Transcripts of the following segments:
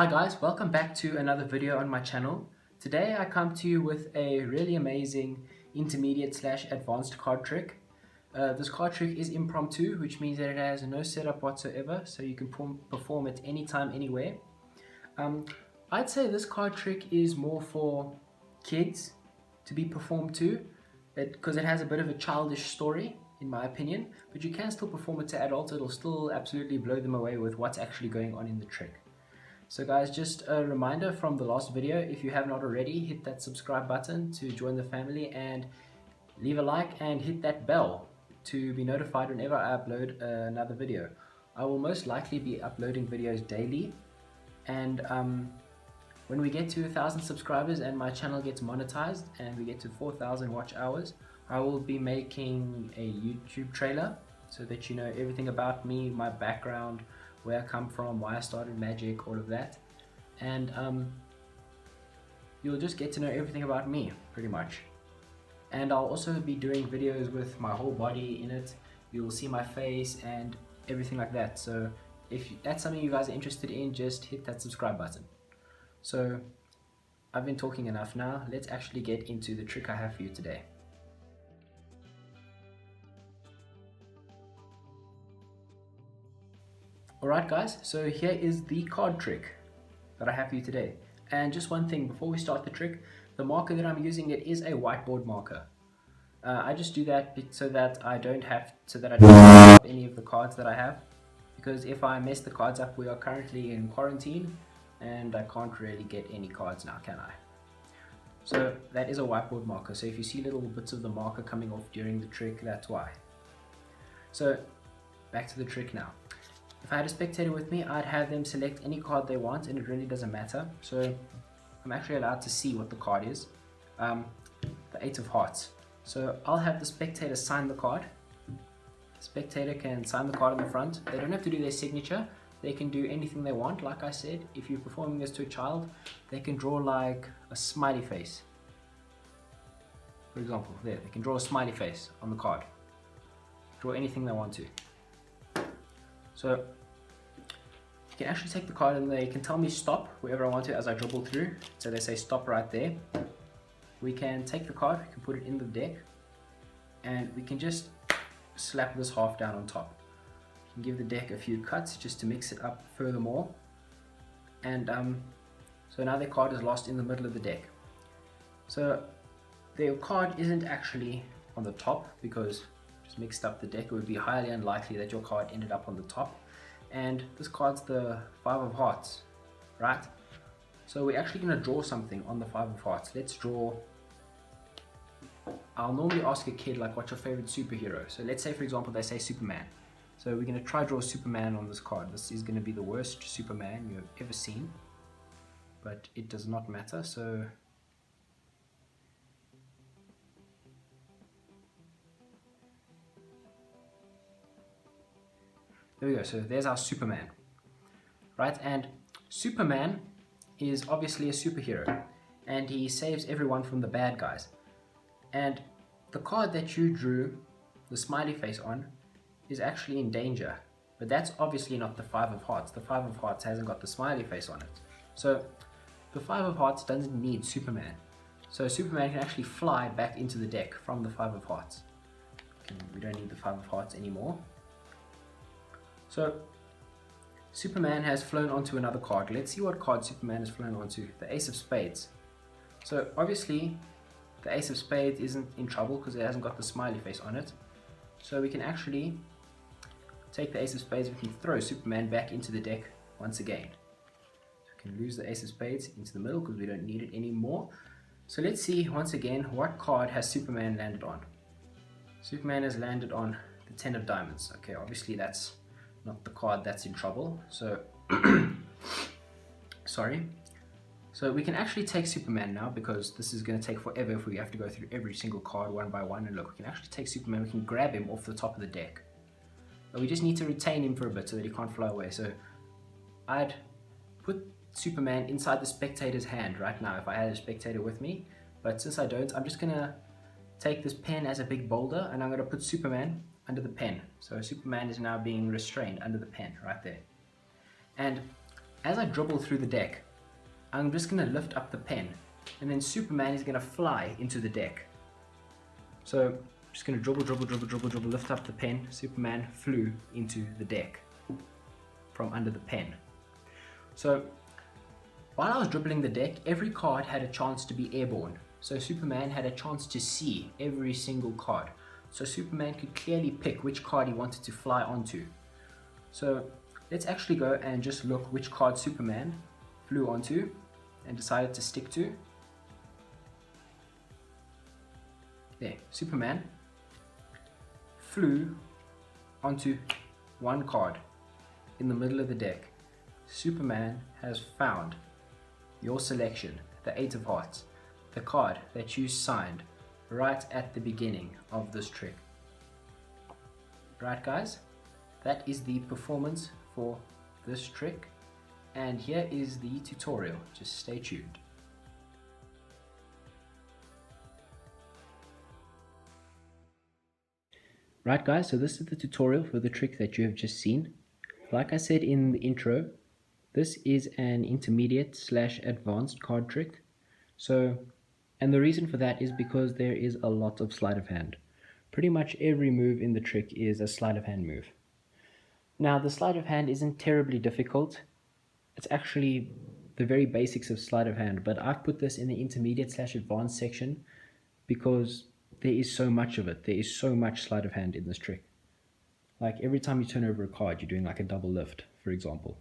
Hi guys, welcome back to another video on my channel. Today I come to you with a really amazing intermediate slash advanced card trick. This card trick is impromptu, which means that it has no setup whatsoever, so you can perform it anytime, anywhere. I'd say this card trick is more for kids to be performed to, because it has a bit of a childish story, in my opinion, but you can still perform it to adults. It'll still absolutely blow them away with what's actually going on in the trick. So guys, just a reminder from the last video, if you have not already, hit that subscribe button to join the family and leave a like and hit that bell to be notified whenever I upload another video. I will most likely be uploading videos daily, and when we get to 1,000 subscribers and my channel gets monetized and we get to 4,000 watch hours, I will be making a YouTube trailer so that you know everything about me, my background, where I come from, why I started magic, all of that. And you'll just get to know everything about me, pretty much. And I'll also be doing videos with my whole body in it. You'll see my face and everything like that. So if that's something you guys are interested in, just hit that subscribe button. So I've been talking enough now. Let's actually get into the trick I have for you today. Alright guys, so here is the card trick that I have for you today. And just one thing before we start the trick, the marker that I'm using, it is a whiteboard marker. I just do that so that I don't mess up any of the cards that I have, because if I mess the cards up, we are currently in quarantine and I can't really get any cards now, can I? So that is a whiteboard marker. So if you see little bits of the marker coming off during the trick, that's why. So back to the trick now. If I had a spectator with me, I'd have them select any card they want, and it really doesn't matter. So I'm actually allowed to see what the card is. The 8 of Hearts. So I'll have the spectator sign the card. The spectator can sign the card on the front. They don't have to do their signature. They can do anything they want. Like I said, if you're performing this to a child, they can draw like a smiley face. For example, there, they can draw a smiley face on the card. Draw anything they want to. So you can actually take the card and they can tell me stop wherever I want to as I dribble through. So they say stop right there. We can take the card, we can put it in the deck, and we can just slap this half down on top. You can give the deck a few cuts just to mix it up furthermore. And so now their card is lost in the middle of the deck. So their card isn't actually on the top because just mixed up the deck. It would be highly unlikely that your card ended up on the top. And this card's the 5 of Hearts, right? So we're actually going to draw something on the 5 of Hearts. Let's draw. I'll normally ask a kid like, what's your favorite superhero? So let's say, for example, they say Superman. So we're going to try draw Superman on this card. This is going to be the worst Superman you have ever seen, but it does not matter. So there we go. So there's our Superman, right? And Superman is obviously a superhero, and he saves everyone from the bad guys. And the card that you drew the smiley face on is actually in danger, but that's obviously not the 5 of Hearts. The 5 of Hearts hasn't got the smiley face on it. So the 5 of Hearts doesn't need Superman. So Superman can actually fly back into the deck from the 5 of Hearts. We don't need the 5 of Hearts anymore. So Superman has flown onto another card. Let's see what card Superman has flown onto. The Ace of Spades. So obviously the Ace of Spades isn't in trouble because it hasn't got the smiley face on it. So we can actually take the Ace of Spades, we can throw Superman back into the deck once again. So we can lose the Ace of Spades into the middle because we don't need it anymore. So let's see once again, what card has Superman landed on? Superman has landed on the 10 of Diamonds. Okay, obviously that's not the card that's in trouble. So sorry. So we can actually take Superman now, because this is going to take forever if we have to go through every single card one by one. And look, we can actually take Superman, we can grab him off the top of the deck. But we just need to retain him for a bit so that he can't fly away. So I'd put Superman inside the spectator's hand right now if I had a spectator with me. But since I don't, I'm just going to take this pen as a big boulder and I'm going to put Superman under the pen. So Superman is now being restrained under the pen right there. And as I dribble through the deck, I'm just going to lift up the pen, and then Superman is going to fly into the deck. So I'm just going to dribble, lift up the pen. Superman flew into the deck from under the pen. So while I was dribbling the deck, every card had a chance to be airborne. So Superman had a chance to see every single card. So Superman could clearly pick which card he wanted to fly onto. So let's actually go and just look which card Superman flew onto and decided to stick to. There, Superman flew onto one card in the middle of the deck. Superman has found your selection, the 8 of Hearts, the card that you signed right at the beginning of this trick. Right guys, that is the performance for this trick, and here is the tutorial. Just stay tuned. Right guys, so this is the tutorial for the trick that you have just seen. Like I said in the intro, this is an intermediate / advanced card trick. And the reason for that is because there is a lot of sleight of hand. Pretty much every move in the trick is a sleight of hand move. Now the sleight of hand isn't terribly difficult. It's actually the very basics of sleight of hand, but I've put this in the intermediate / advanced section because there is so much of it. There is so much sleight of hand in this trick. Like every time you turn over a card, you're doing like a double lift, for example.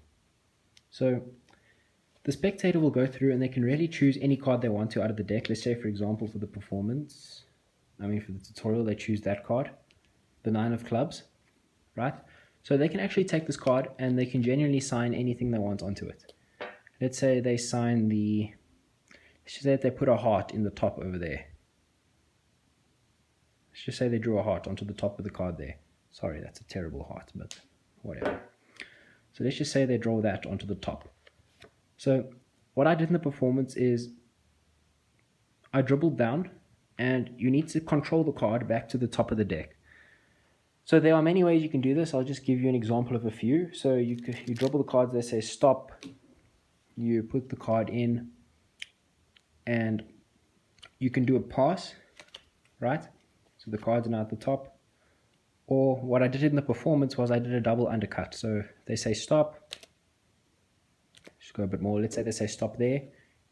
So the spectator will go through and they can really choose any card they want to out of the deck. Let's say, for example, for the performance, for the tutorial, they choose that card, the 9 of clubs, right? So they can actually take this card and they can genuinely sign anything they want onto it. Let's say they sign let's just say that they put a heart in the top over there. Let's just say they drew a heart onto the top of the card there. Sorry, that's a terrible heart, but whatever. So let's just say they draw that onto the top. So what I did in the performance is I dribbled down, and you need to control the card back to the top of the deck. So there are many ways you can do this. I'll just give you an example of a few. So you dribble the cards, they say stop, you put the card in, and you can do a pass, right? So the cards are now at the top. Or what I did in the performance was I did a double undercut. So they say stop, just go a bit more. Let's say they say stop there.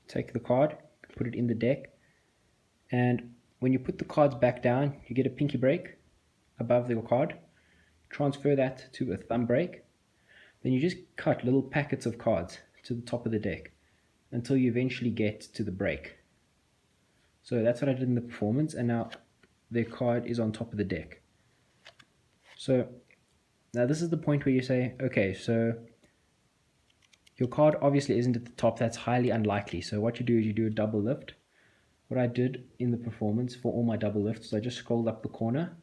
Take the card, put it in the deck, and when you put the cards back down, you get a pinky break above your card. Transfer that to a thumb break. Then you just cut little packets of cards to the top of the deck until you eventually get to the break. So that's what I did in the performance, and now their card is on top of the deck. So now this is the point where you say, okay, so your card obviously isn't at the top. That's highly unlikely. So what you do is you do a double lift. What I did in the performance for all my double lifts, I just scrolled up the corner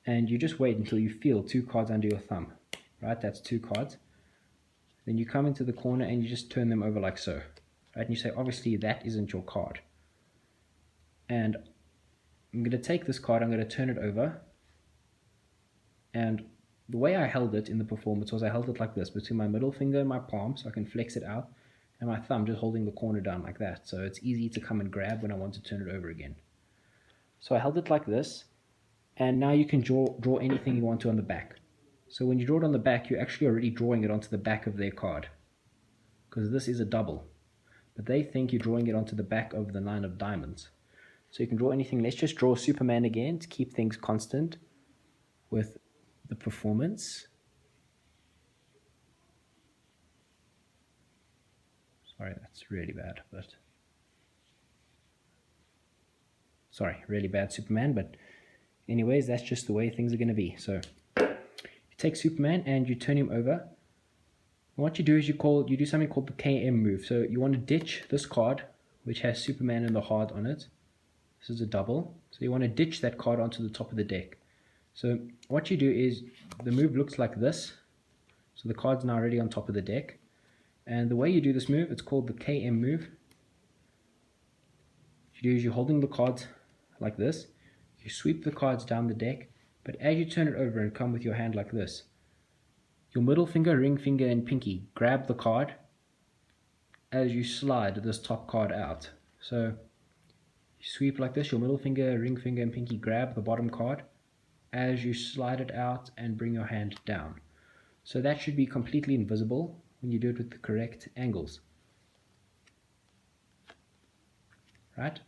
and you just wait until you feel 2 cards under your thumb, right? That's 2 cards. Then you come into the corner and you just turn them over like so, right? And you say, obviously that isn't your card. And I'm going to take this card, I'm going to turn it over, and the way I held it in the performance was I held it like this, between my middle finger and my palm, so I can flex it out, and my thumb just holding the corner down like that, so it's easy to come and grab when I want to turn it over again. So I held it like this, and now you can draw anything you want to on the back. So when you draw it on the back, you're actually already drawing it onto the back of their card, because this is a double, but they think you're drawing it onto the back of the 9 of diamonds. So you can draw anything. Let's just draw Superman again to keep things constant with the performance. Sorry, that's really bad, but sorry, really bad Superman, but anyways, that's just the way things are going to be. So you take Superman and you turn him over. And what you do is you do something called the KM move. So you want to ditch this card, which has Superman and the heart on it. This is a double. So you want to ditch that card onto the top of the deck. So what you do is the move looks like this. So the card's now already on top of the deck. And the way you do this move, it's called the KM move. What you do is you're holding the cards like this. You sweep the cards down the deck, but as you turn it over and come with your hand like this, your middle finger, ring finger, and pinky grab the card as you slide this top card out. So you sweep like this, your middle finger, ring finger, and pinky grab the bottom card as you slide it out and bring your hand down. So that should be completely invisible when you do it with the correct angles. Right?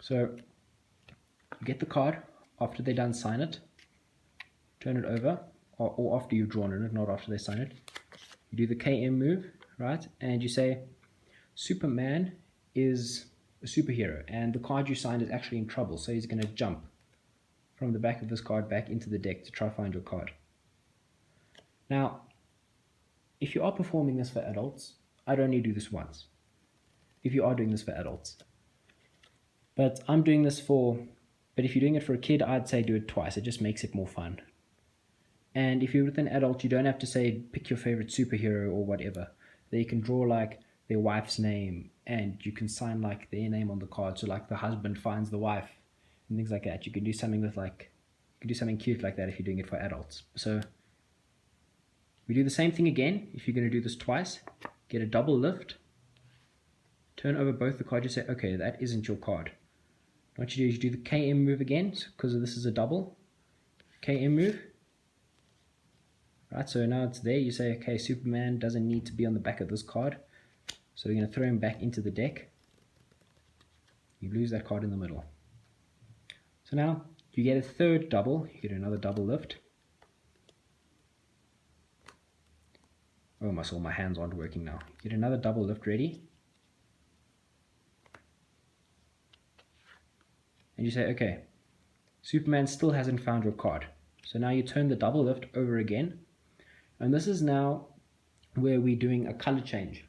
So you get the card, after they're done, sign it, turn it over, or after you've drawn it, not after they sign it. You do the KM move, right? And you say, Superman is a superhero, and the card you signed is actually in trouble, so he's going to jump from the back of this card back into the deck to try to find your card. Now, if you are performing this for adults, I'd only do this once. If you are doing this for adults. But I'm doing this but if you're doing it for a kid, I'd say do it twice. It just makes it more fun. And if you're with an adult, you don't have to say pick your favorite superhero or whatever. They can draw like their wife's name, and you can sign like their name on the card. So like the husband finds the wife and things like that. You can do something with you can do something cute like that if you're doing it for adults. So we do the same thing again. If you're going to do this twice, get a double lift, turn over both the cards. You say, okay, that isn't your card. What you do is you do the KM move again, because this is a double. KM move. Right, so now it's there. You say, okay, Superman doesn't need to be on the back of this card. So we're going to throw him back into the deck. You lose that card in the middle. So now you get a third double. You get another double lift. Oh, my hands aren't working now. Get another double lift ready. And you say, okay, Superman still hasn't found your card. So now you turn the double lift over again. And this is now where we're doing a color change.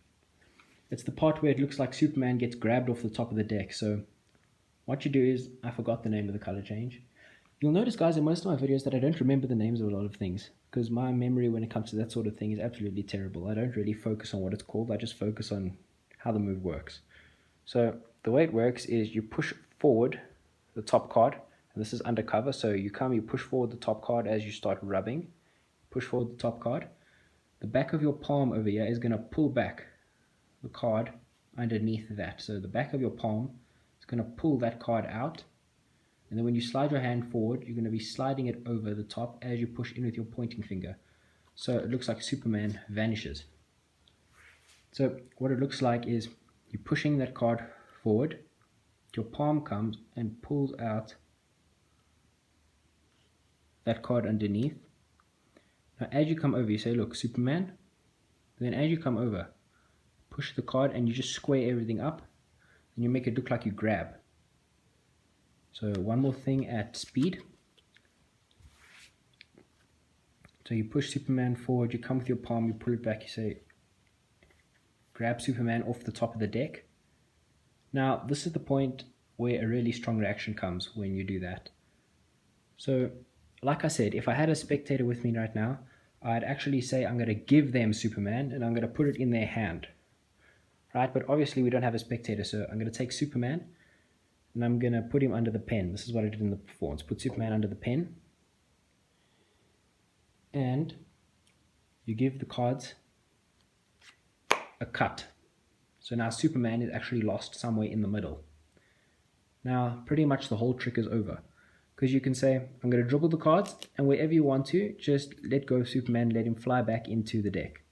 It's the part where it looks like Superman gets grabbed off the top of the deck. So what you do is, I forgot the name of the color change. You'll notice, guys, in most of my videos that I don't remember the names of a lot of things, because my memory when it comes to that sort of thing is absolutely terrible. I don't really focus on what it's called. I just focus on how the move works. So the way it works is you push forward the top card, and this is undercover. So you push forward the top card as you start rubbing. Push forward the top card. The back of your palm over here is going to pull back the card underneath that. So the back of your palm is going to pull that card out. And then when you slide your hand forward, you're going to be sliding it over the top as you push in with your pointing finger. So it looks like Superman vanishes. So what it looks like is you're pushing that card forward. Your palm comes and pulls out that card underneath. Now as you come over, you say, look, Superman. And then as you come over, push the card and you just square everything up. And you make it look like you grab. So one more thing at speed. So you push Superman forward, you come with your palm, you pull it back, you say, grab Superman off the top of the deck. Now, this is the point where a really strong reaction comes when you do that. So, like I said, if I had a spectator with me right now, I'd actually say I'm going to give them Superman and I'm going to put it in their hand. Right? But obviously we don't have a spectator, so I'm going to take Superman and I'm going to put him under the pen. This is what I did in the performance. Put Superman under the pen. And you give the cards a cut. So now Superman is actually lost somewhere in the middle. Now pretty much the whole trick is over, because you can say, I'm going to dribble the cards, and wherever you want to, just let go of Superman, let him fly back into the deck.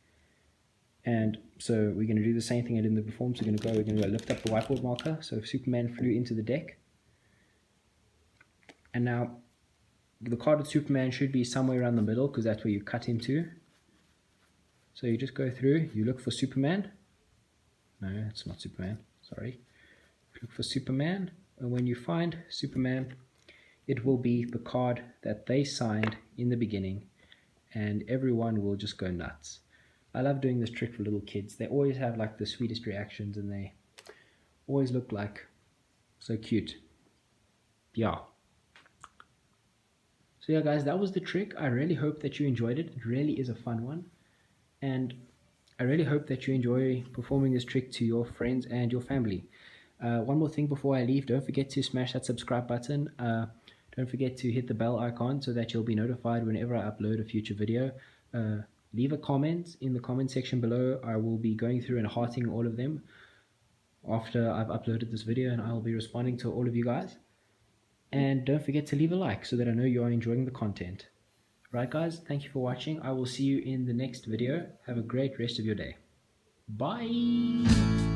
And so we're going to do the same thing I did in the performance. We're going to go lift up the whiteboard marker. So Superman flew into the deck. And now the card with Superman should be somewhere around the middle, because that's where you cut into. So you just go through, you look for Superman. No, it's not Superman, sorry. Look for Superman, and when you find Superman, it will be the card that they signed in the beginning, and everyone will just go nuts. I love doing this trick for little kids. They always have like the sweetest reactions, and they always look like so cute. Yeah. So yeah, guys, that was the trick. I really hope that you enjoyed it. It really is a fun one, and I really hope that you enjoy performing this trick to your friends and your family. One more thing before I leave, don't forget to smash that subscribe button. Don't forget to hit the bell icon so that you'll be notified whenever I upload a future video. leave a comment in the comment section below. I will be going through and hearting all of them after I've uploaded this video, and I'll be responding to all of you guys. And don't forget to leave a like so that I know you are enjoying the content. Right guys, thank you for watching. I will see you in the next video. Have a great rest of your day. Bye.